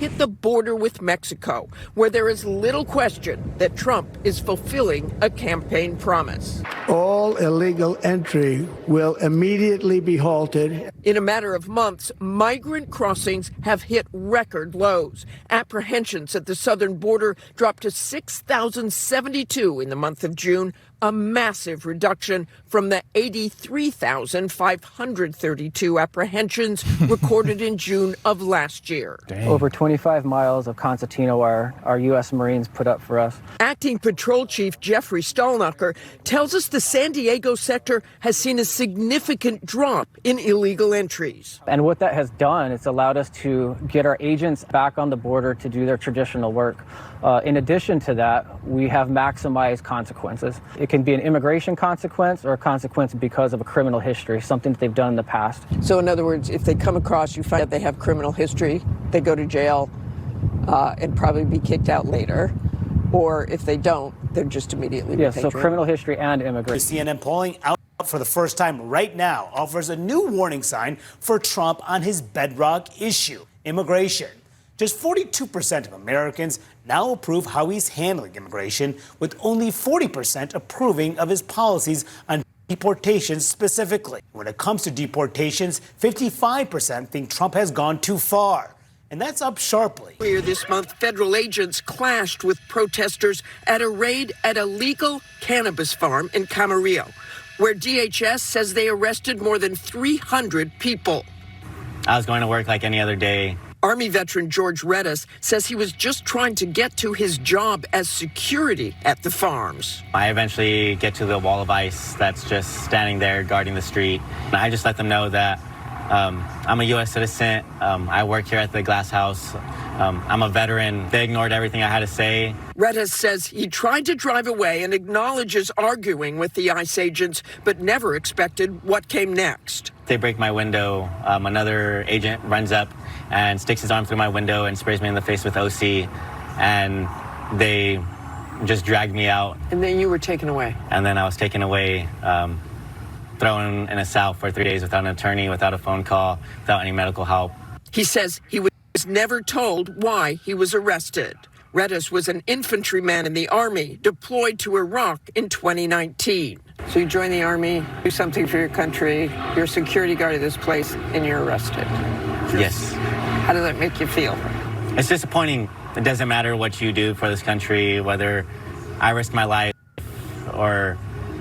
hit the border with Mexico, where there is little question that Trump is fulfilling a campaign promise. All illegal entry will immediately be halted. In a matter of months, migrant crossings have hit record lows. Apprehensions at the southern border dropped to 6,072 in the month of June, a massive reduction from the 83,532 apprehensions recorded in June of last year. Dang. Over 25 miles of concertina wire our U.S. Marines put up for us. Acting Patrol Chief Jeffrey Stallnacher tells us the San Diego sector has seen a significant drop in illegal entries. And what that has done, it's allowed us to get our agents back on the border to do their traditional work. In addition to that, we have maximized consequences. It can be an immigration consequence or a consequence because of a criminal history, something that they've done in the past. So in other words, if they come across, you find out they have criminal history, they go to jail and probably be kicked out later. Or if they don't, they're just immediately repatriated. So criminal history and immigration. CNN polling out for the first time right now offers a new warning sign for Trump on his bedrock issue, immigration. Just 42% of Americans now approve how he's handling immigration, with only 40% approving of his policies on deportations specifically. When it comes to deportations, 55% think Trump has gone too far. And that's up sharply. Earlier this month, federal agents clashed with protesters at a raid at a legal cannabis farm in Camarillo, where DHS says they arrested more than 300 people. I was going to work like any other day. Army veteran George Redis says he was just trying to get to his job as security at the farms. I eventually get to the wall of ice that's just standing there guarding the street. I just let them know that I'm a U.S. citizen. I work here at the glass house. I'm a veteran. They ignored everything I had to say. Redis says he tried to drive away and acknowledges arguing with the ICE agents, but never expected what came next. They break my window. Another agent runs up and sticks his arm through my window and sprays me in the face with OC. And they just dragged me out. And then you were taken away. And then I was taken away, thrown in a cell for 3 days without an attorney, without a phone call, without any medical help. He says he was never told why he was arrested. Redis was an infantryman in the Army, deployed to Iraq in 2019. So you join the Army, do something for your country, you're a security guard of this place, and you're arrested. Yes. How does that make you feel? It's disappointing. It doesn't matter what you do for this country, whether I risked my life or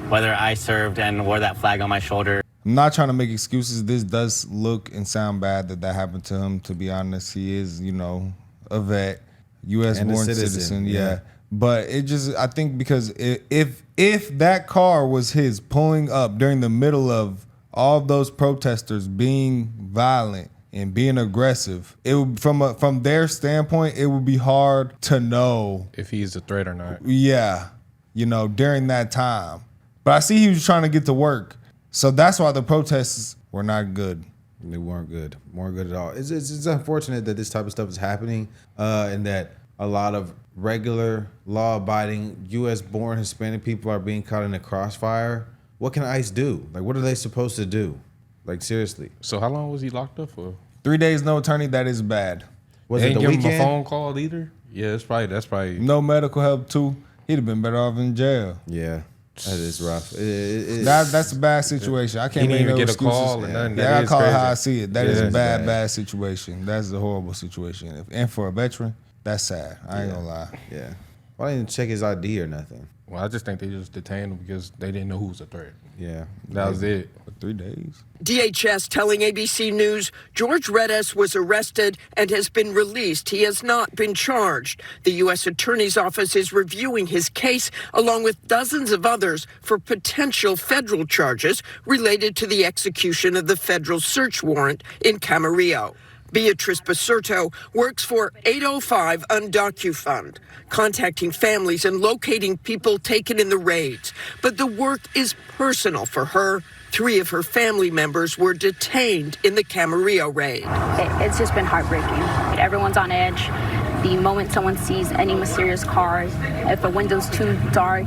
whether I served and wore that flag on my shoulder. I'm not trying to make excuses. This does look and sound bad that happened to him, to be honest. He is, a vet, U.S. born citizen. Yeah. But it just, I think because if that car was his pulling up during the middle of all of those protesters being violent and being aggressive, it would, from their standpoint, it would be hard to know if he's a threat or not. Yeah, during that time. But I see he was trying to get to work. So that's why the protests were not good. They weren't good. Weren't good at all. It's unfortunate that this type of stuff is happening and that a lot of regular, law-abiding, U.S.-born Hispanic people are being caught in the crossfire. What can ICE do? Like, what are they supposed to do? Like, seriously. So how long was he locked up for? 3 days, no attorney. That is bad. Was it the weekend? Give him a phone call either? Yeah, that's probably. No medical help, too. He'd have been better off in jail. Yeah. That is rough. That's a bad situation. I can't even get excuses. A call or nothing. Yeah, I call it how I see it. That is a bad situation. That's a horrible situation. And for a veteran, that's sad. I ain't gonna lie. Yeah. Why didn't check his ID or nothing? Well, I just think they just detained him because they didn't know who was a threat. Yeah. That was it. For 3 days. DHS telling ABC News George Redis was arrested and has been released. He has not been charged. The U.S. Attorney's Office is reviewing his case along with dozens of others for potential federal charges related to the execution of the federal search warrant in Camarillo. Beatrice Basurto works for 805 UndocuFund, contacting families and locating people taken in the raids. But the work is personal for her. 3 of her family members were detained in the Camarillo raid. It's just been heartbreaking. Everyone's on edge. the moment someone sees any mysterious car, if a window's too dark,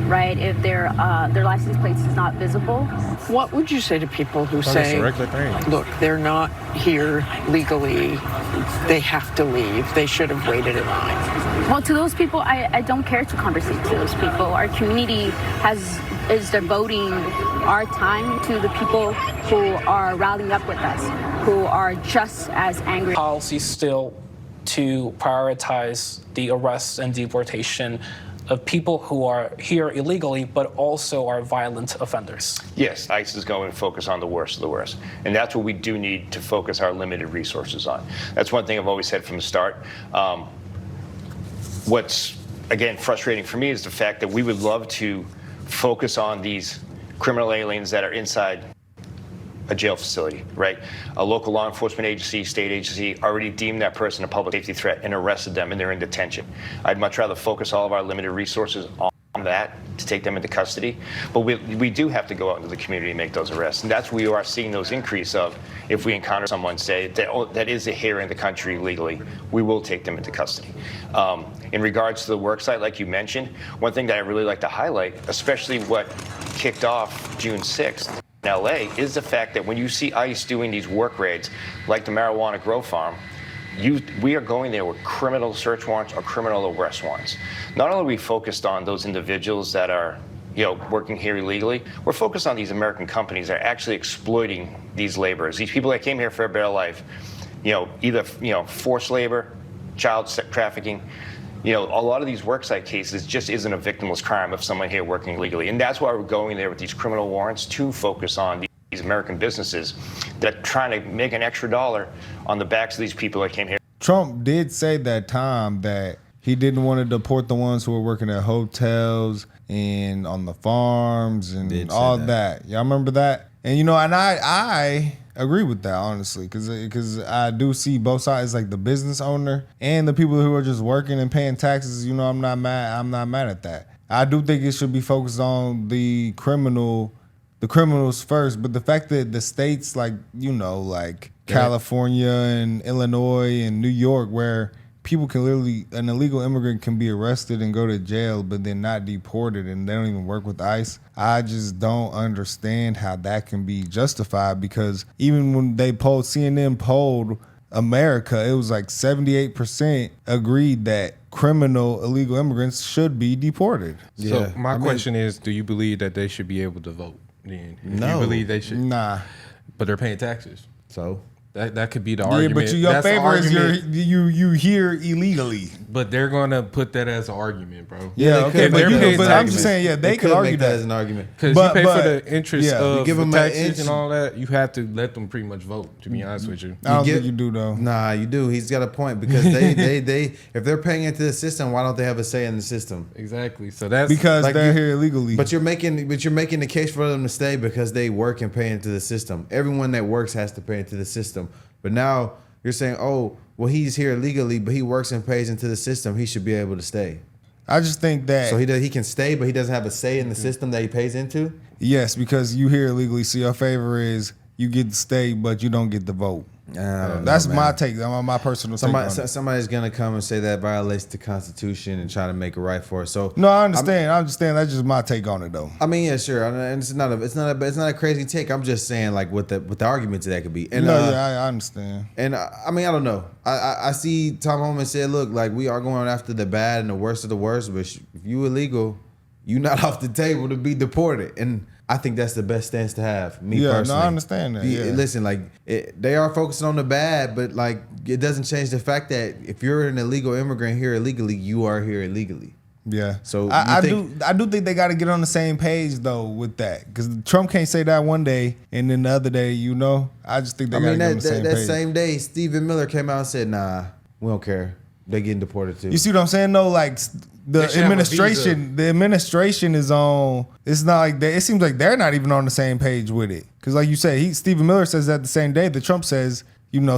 right, if their license plates is not visible. What would you say to people who It's say, a regular thing. look, they're not here legally, they have to leave, they should have waited in line? Well, to those people, I don't care to conversate to those people. Our community is devoting our time to the people who are rallying up with us, who are just as angry. Policy still to prioritize the arrest and deportation of people who are here illegally, but also are violent offenders. Yes, ICE is going to focus on the worst of the worst. And that's what we do need to focus our limited resources on. That's one thing I've always said from the start. What's, again, frustrating for me is the fact that we would love to focus on these criminal aliens that are inside a jail facility, right? A local law enforcement agency, state agency already deemed that person a public safety threat and arrested them, and they're in detention. I'd much rather focus all of our limited resources on that to take them into custody. But we do have to go out into the community and make those arrests. And that's where you are seeing those increase of, if we encounter someone, say, that is here in the country legally, we will take them into custody. In regards to the work site, like you mentioned, one thing that I really like to highlight, especially what kicked off June 6th, in LA, is the fact that when you see ICE doing these work raids, like the marijuana grow farm, we are going there with criminal search warrants or criminal arrest warrants. Not only are we focused on those individuals that are, working here illegally, we're focused on these American companies that are actually exploiting these laborers, these people that came here for a better life, either forced labor, child trafficking. A lot of these worksite cases just isn't a victimless crime of someone here working legally. And that's why we're going there with these criminal warrants, to focus on these American businesses that are trying to make an extra dollar on the backs of these people that came here. Trump did say that time that he didn't want to deport the ones who were working at hotels and on the farms and all that. Y'all remember that? And, and I agree with that, honestly, because I do see both sides, like the business owner and the people who are just working and paying taxes. I'm not mad at that. I do think it should be focused on the criminals first, but the fact that the states like California and Illinois and New York, where people can an illegal immigrant can be arrested and go to jail, but then not deported, and they don't even work with ICE. I just don't understand how that can be justified, because even when CNN polled America, it was like 78% agreed that criminal illegal immigrants should be deported. So my question is, do you believe that they should be able to vote? Then? No. You believe they should? Nah. But they're paying taxes. So? That could be the argument. Yeah, but your favor is you here illegally. But they're gonna put that as an argument, bro. Yeah, okay, but I'm just saying, they could argue that as an argument. Because you pay for the interest of you give them taxes and all that. You have to let them pretty much vote. To be honest with you, I don't think you do though. Nah, you do. He's got a point, because they if they're paying into the system, why don't they have a say in the system? Exactly. So that's because they're here illegally. But you're making the case for them to stay because they work and pay into the system. Everyone that works has to pay into the system. But now you're saying, oh, well, he's here illegally, but he works and pays into the system. He should be able to stay. I just think that. So he can stay, but he doesn't have a say in the system that he pays into? Yes, because you here illegally, so your favor is you get to stay, but you don't get to vote. That's my take. My personal take on it. Somebody's gonna come and say that violates the Constitution and try to make it right for us. So no, I understand. That's just my take on it, though. I mean, yeah, sure. And it's not a crazy take. I'm just saying, like, what the arguments that could be. And I understand. And I mean, I don't know. I see Tom Homan said, look, like, we are going after the bad and the worst of the worst, but if you illegal, you not off the table to be deported. And I think that's the best stance to have, me personally. No, I understand that. Listen, like, they are focusing on the bad, but, like, it doesn't change the fact that if you're an illegal immigrant here illegally, you are here illegally. Yeah. So I do think they got to get on the same page though with that, because Trump can't say that one day and then the other day, I just think they got to get on the same page. That same day, Stephen Miller came out and said, "Nah, we don't care. They getting deported too." You see what I'm saying though? Like, the administration is on. It's not like it seems like they're not even on the same page with it. Because like you say, Stephen Miller says that the same day that Trump says,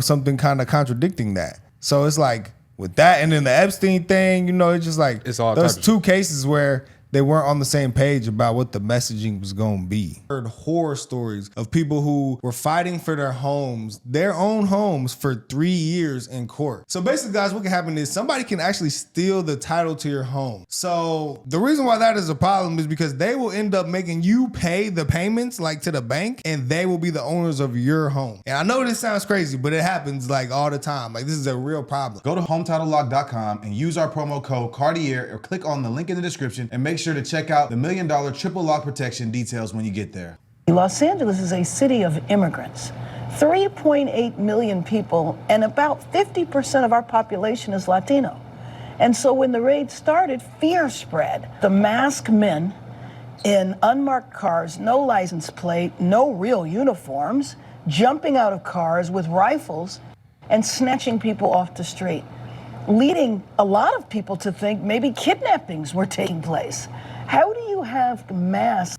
something kind of contradicting that. So it's like with that, and then the Epstein thing, it's just like it's all those two cases where they weren't on the same page about what the messaging was going to be. I heard horror stories of people who were fighting for their homes, their own homes, for 3 years in court. So basically, guys, what can happen is somebody can actually steal the title to your home. So the reason why that is a problem is because they will end up making you pay the payments like to the bank, and they will be the owners of your home. And I know this sounds crazy, but it happens like all the time. Like, this is a real problem. Go to HometitleLock.com and use our promo code Cartier, or click on the link in the description and make sure to check out the $1 Million Triple Lock Protection details when you get there. Los Angeles is a city of immigrants. 3.8 million people, and about 50% of our population is Latino. And so when the raid started, fear spread. The masked men in unmarked cars, no license plate, no real uniforms, jumping out of cars with rifles and snatching people off the street, leading a lot of people to think maybe kidnappings were taking place. How do you have masked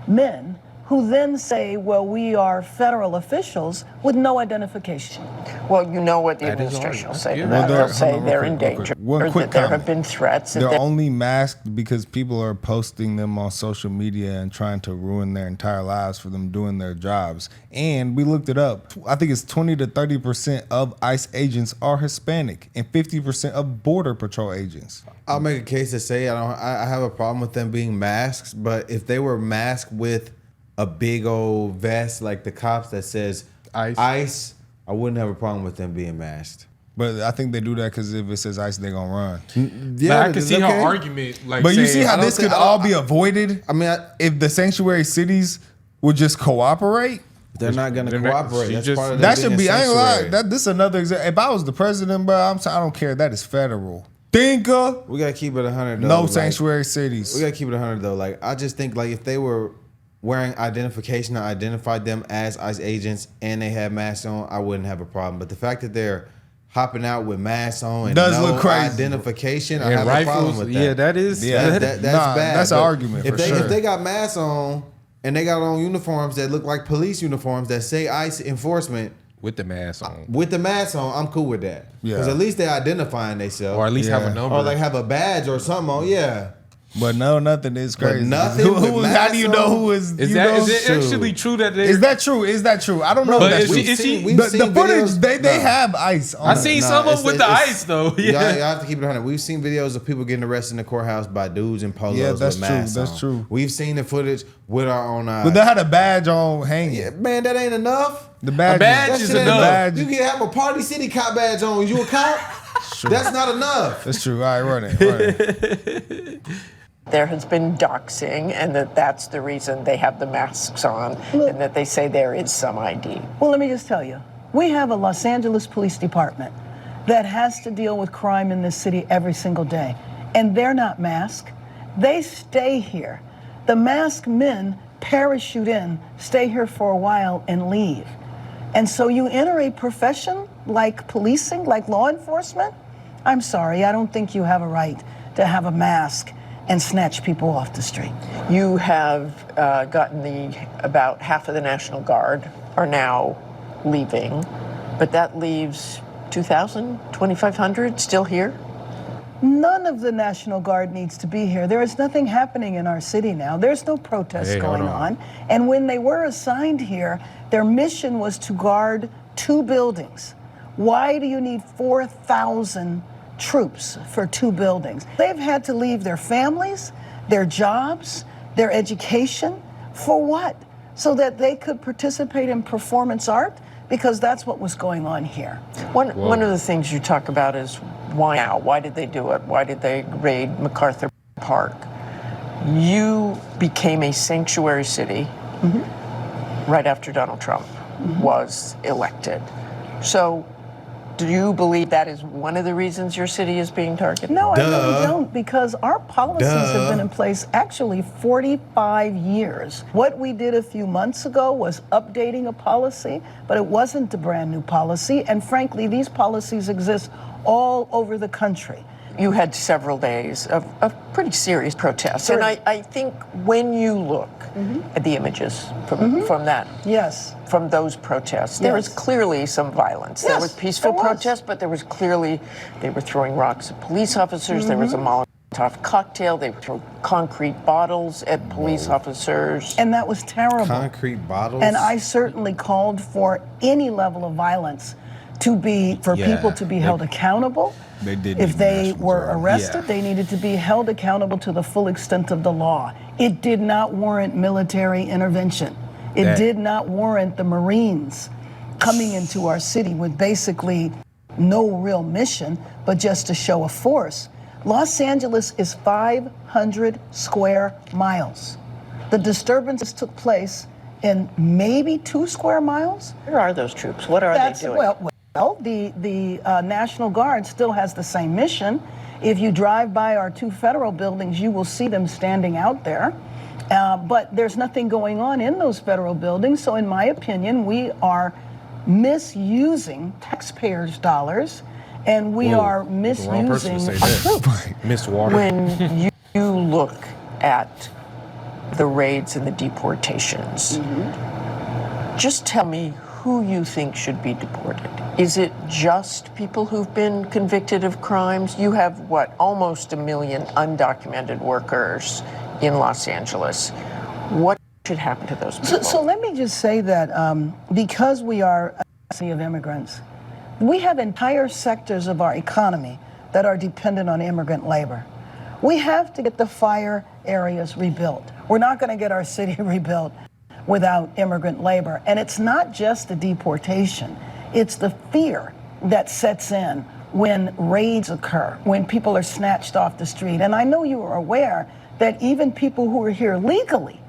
men who then say, well, we are federal officials with no identification? Well, you know what the administration will say to that. They'll say they're in danger, or that there have been threats. They're only masked because people are posting them on social media and trying to ruin their entire lives for them doing their jobs. And we looked it up. I think it's 20 to 30% of ICE agents are Hispanic and 50% of Border Patrol agents. I'll make a case to say I have a problem with them being masks, but if they were masked with a big old vest like the cops that says ICE, I wouldn't have a problem with them being masked. But I think they do that because if it says ICE, they're going to run. Yeah, I can see how argument like. But you see how this could all be avoided? I mean, if the sanctuary cities would just cooperate? They're not going to cooperate. That's part of that should be, I ain't lie. This is another example. If I was the president, bro, I don't care. That is federal. Thinker. We got to keep it 100 though. No sanctuary cities. We got to keep it 100 though. Like, I just think like if they were wearing identification that identified them as ICE agents and they had masks on, I wouldn't have a problem. But the fact that they're hopping out with masks on and does no look crazy. Identification, and I have rifles, a problem with that. Yeah, that is. Yeah, that's bad. That's an argument for sure. If they got masks on and they got on uniforms that look like police uniforms that say ICE enforcement, with the mask on. With the mask on, I'm cool with that. Yeah. Because at least they're identifying themselves. Or at least have a number. Or like have a badge or something on, yeah. But no, nothing is crazy. But nothing. How do you know who is? Is it actually true that they? Is that true? Is that true? I don't know. But That's true. The footage they have ICE on. I seen some of them with the ICE though. Yeah, y'all have to keep it 100. We've seen videos of people getting arrested in the courthouse by dudes in polos with masks on. That's true. We've seen the footage with our own eyes. But they had a badge on hanging. Yeah, man, that ain't enough. The badge, is enough. You can have a Party City cop badge on. You a cop? That's not enough. That's true. All right, run it. There has been doxing, and that's the reason they have the masks on, and that they say there is some ID. Well, let me just tell you, we have a Los Angeles Police Department that has to deal with crime in this city every single day, and they're not masked. They stay here. The masked men parachute in, stay here for a while, and leave. And so you enter a profession like policing, like law enforcement? I'm sorry, I don't think you have a right to have a mask and snatch people off the street. You have gotten about half of the National Guard are now leaving, but that leaves 2,000, 2,500 still here? None of the National Guard needs to be here. There is nothing happening in our city now. There's no protests going on. And when they were assigned here, their mission was to guard 2 buildings. Why do you need 4,000 troops for 2 buildings? They've had to leave their families, their jobs, their education. For what? So that they could participate in performance art? Because that's what was going on here. One of the things you talk about is why now? Why did they do it? Why did they raid MacArthur Park? You became a sanctuary city right after Donald Trump was elected. So do you believe that is one of the reasons your city is being targeted? No, I really don't, because our policies have been in place actually 45 years. What we did a few months ago was updating a policy, but it wasn't a brand new policy. And frankly, these policies exist all over the country. You had several days of pretty serious protests. And I think when you look at the images from that, from those protests, there was clearly some violence. There was peaceful protests, but there was clearly, they were throwing rocks at police officers. There was a Molotov Molotov cocktail. They would throw concrete bottles at police officers. And that was terrible. Concrete bottles? And I certainly called for any level of violence for people to be held accountable. They did. If they were arrested, they needed to be held accountable to the full extent of the law. It did not warrant military intervention. It did not warrant the Marines coming into our city with basically no real mission, but just a show of force. Los Angeles is 500 square miles. The disturbances took place in maybe 2 square miles. Where are those troops? What are they doing? Well, the National Guard still has the same mission. If you drive by our 2 federal buildings, you will see them standing out there. But there's nothing going on in those federal buildings. So in my opinion, we are misusing taxpayers' dollars, and we are misusing our troops. Miss Water. When you look at the raids and the deportations, just tell me who you think should be deported. Is it just people who've been convicted of crimes? You have, almost 1 million undocumented workers in Los Angeles. What should happen to those people? So let me just say that because we are a city of immigrants, we have entire sectors of our economy that are dependent on immigrant labor. We have to get the fire areas rebuilt. We're not going to get our city rebuilt without immigrant labor. And it's not just the deportation, it's the fear that sets in when raids occur, when people are snatched off the street. And I know you are aware that even people who are here legally,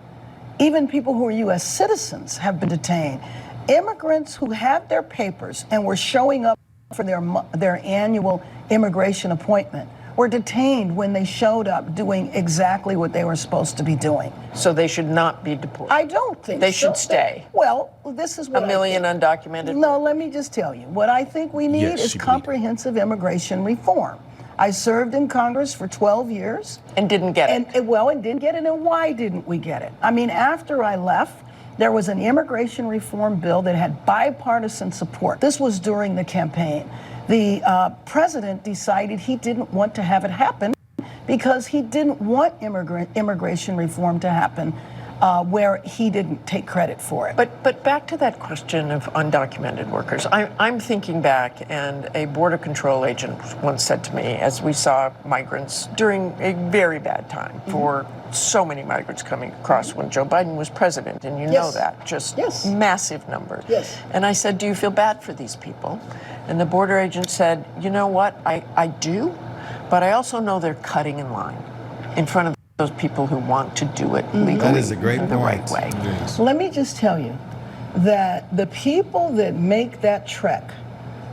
even people who are U.S. citizens have been detained. Immigrants who have their papers and were showing up for their annual immigration appointment were detained when they showed up doing exactly what they were supposed to be doing. So they should not be deported? I don't think they should stay. Well, this is what 1 million undocumented? No, let me just tell you. What I think we need is comprehensive immigration reform. I served in Congress for 12 years. And didn't get it. And didn't get it. And why didn't we get it? I mean, after I left, there was an immigration reform bill that had bipartisan support. This was during the campaign. The president decided he didn't want to have it happen because he didn't want immigration reform to happen where he didn't take credit for it. But back to that question of undocumented workers. I'm thinking back, and a Border Control agent once said to me, as we saw migrants during a very bad time for so many migrants coming across when Joe Biden was president, and you know that, just massive numbers. And I said, do you feel bad for these people? And the border agent said, you know what, I do, but I also know they're cutting in line in front of those people who want to do it legally. That is a great point. The right way. Yes. Let me just tell you that the people that make that trek,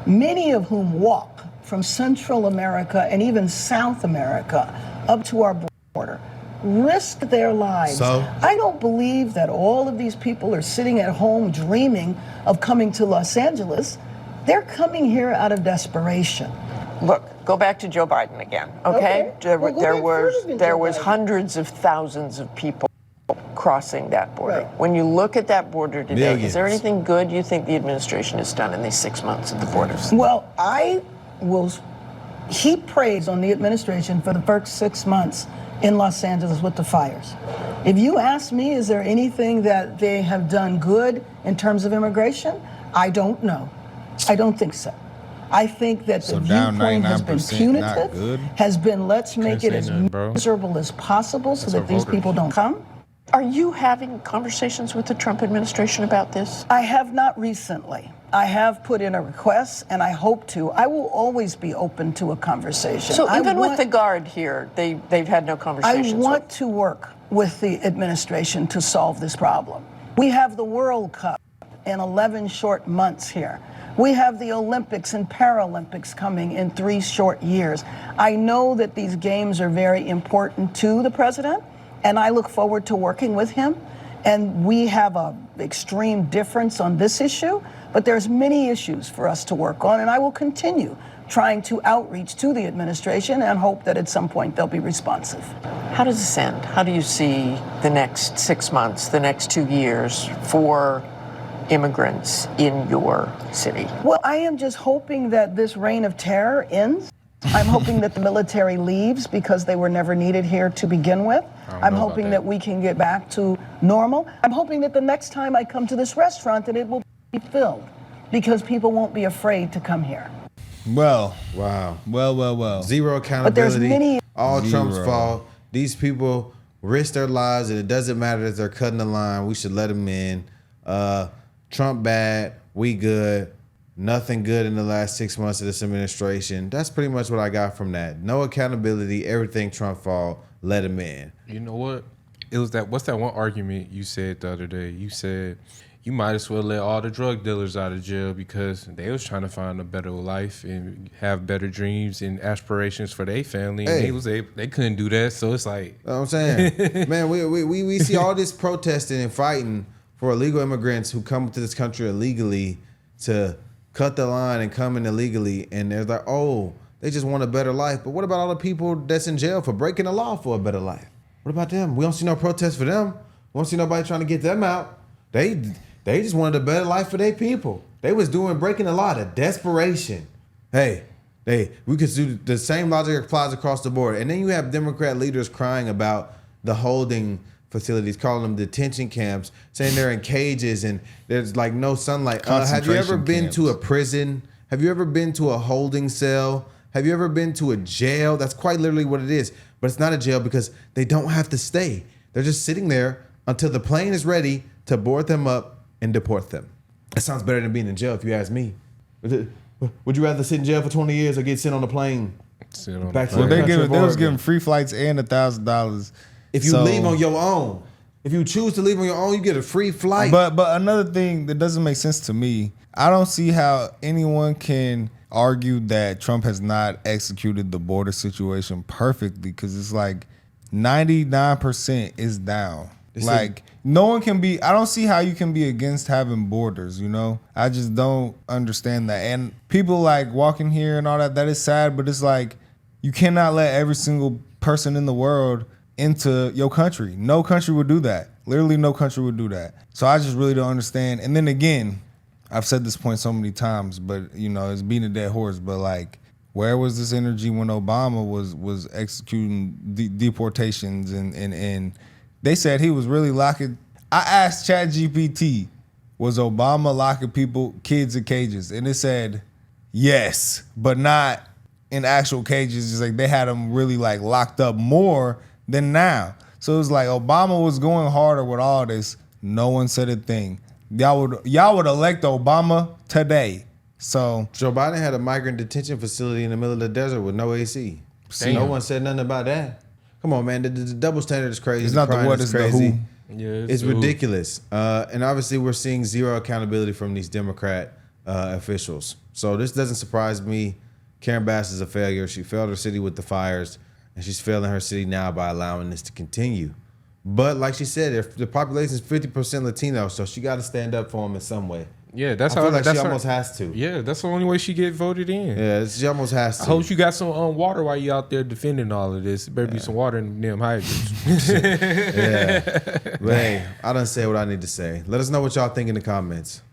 many of whom walk from Central America and even South America up to our border, risk their lives. So? I don't believe that all of these people are sitting at home dreaming of coming to Los Angeles. They're coming here out of desperation. Look, go back to Joe Biden again, okay? There was hundreds of thousands of people crossing that border. Right. When you look at that border today, Millions. is there anything good you think the administration has done in these 6 months at the border? Well, I will heap praise on the administration for the first 6 months in Los Angeles with the fires. If you ask me, is there anything that they have done good in terms of immigration? I don't know. I don't think so. I think that the viewpoint has been punitive, has been let's make it as miserable as possible so that these people don't come. Are you having conversations with the Trump administration about this? I have not recently. I have put in a request, and I hope to. I will always be open to a conversation. So even with the Guard here, they've had no conversations? I want to work with the administration to solve this problem. We have the World Cup in 11 short months here. We have the Olympics and Paralympics coming in 3 short years. I know that these games are very important to the president, and I look forward to working with him. And we have an extreme difference on this issue, but there's many issues for us to work on, and I will continue trying to outreach to the administration and hope that at some point they'll be responsive. How does this end? How do you see the next 6 months, the next 2 years for immigrants in your city? Well, I am just hoping that this reign of terror ends I'm hoping that the military leaves because they were never needed here to begin with. I'm hoping that we can get back to normal. I'm hoping that the next time I come to this restaurant that it will be filled because people won't be afraid to come here. Well, wow. Well. Zero accountability. All Trump's fault. These people risk their lives, and it doesn't matter if they're cutting the line. We should let them in. Trump bad. We good. Nothing good in the last 6 months of this administration. That's pretty much what I got from that. No accountability. Everything Trump fault. Let him in. You know what? It was that. What's that one argument you said the other day? You said you might as well let all the drug dealers out of jail because they was trying to find a better life and have better dreams and aspirations for their family. And they couldn't do that. So it's like, you know what I'm saying, man, we see all this protesting and fighting for illegal immigrants who come to this country illegally to cut the line and come in illegally, and they're like, oh, they just want a better life. But what about all the people that's in jail for breaking the law for a better life? What about them? We don't see no protests for them. We don't see nobody trying to get them out. They just wanted a better life for their people. They was breaking the law to desperation. We could do the same logic applies across the board. And then you have Democrat leaders crying about the holding facilities, calling them detention camps, saying they're in cages and there's like no sunlight. Have you ever been to a prison? Have you ever been to a holding cell? Have you ever been to a jail? That's quite literally what it is. But it's not a jail because they don't have to stay. They're just sitting there until the plane is ready to board them up and deport them. That sounds better than being in jail if you ask me. Would you rather sit in jail for 20 years or get sent on a plane? They was giving free flights and $1,000. If you leave on your own, if you choose to leave on your own, you get a free flight. But another thing that doesn't make sense to me, I don't see how anyone can argue that Trump has not executed the border situation perfectly because it's like 99% is down. No one can be, I don't see how you can be against having borders, you know? I just don't understand that. And people like walking here and all that is sad, but it's like you cannot let every single person in the world into your country. No country would do that. Literally no country would do that. So I just really don't understand. And then again, I've said this point so many times, but you know, it's beating a dead horse, but like, where was this energy when Obama was executing deportations and they said he was really locking. I asked ChatGPT, was Obama locking kids in cages? And it said, yes, but not in actual cages. It's like they had them really like locked up more than now. So it was like Obama was going harder with all this. No one said a thing. Y'all would elect Obama today. So Joe Biden had a migrant detention facility in the middle of the desert with no AC. No one said nothing about that. Come on, man. The double standard is crazy. It's not the what, it's crazy. The who. Yeah, it's ridiculous. And obviously we're seeing zero accountability from these Democrat officials. So this doesn't surprise me. Karen Bass is a failure. She failed her city with the fires, and she's failing her city now by allowing this to continue. But like she said, if the population is 50% Latino, so she got to stand up for them in some way. Yeah, that's I how. feel like That's she her, almost has to. Yeah, that's the only way she get voted in. Yeah, she almost has to. I hope you got some water while you out there defending all of this. There better be some water in them hydrants. Yeah, but hey, I done said what I need to say. Let us know what y'all think in the comments.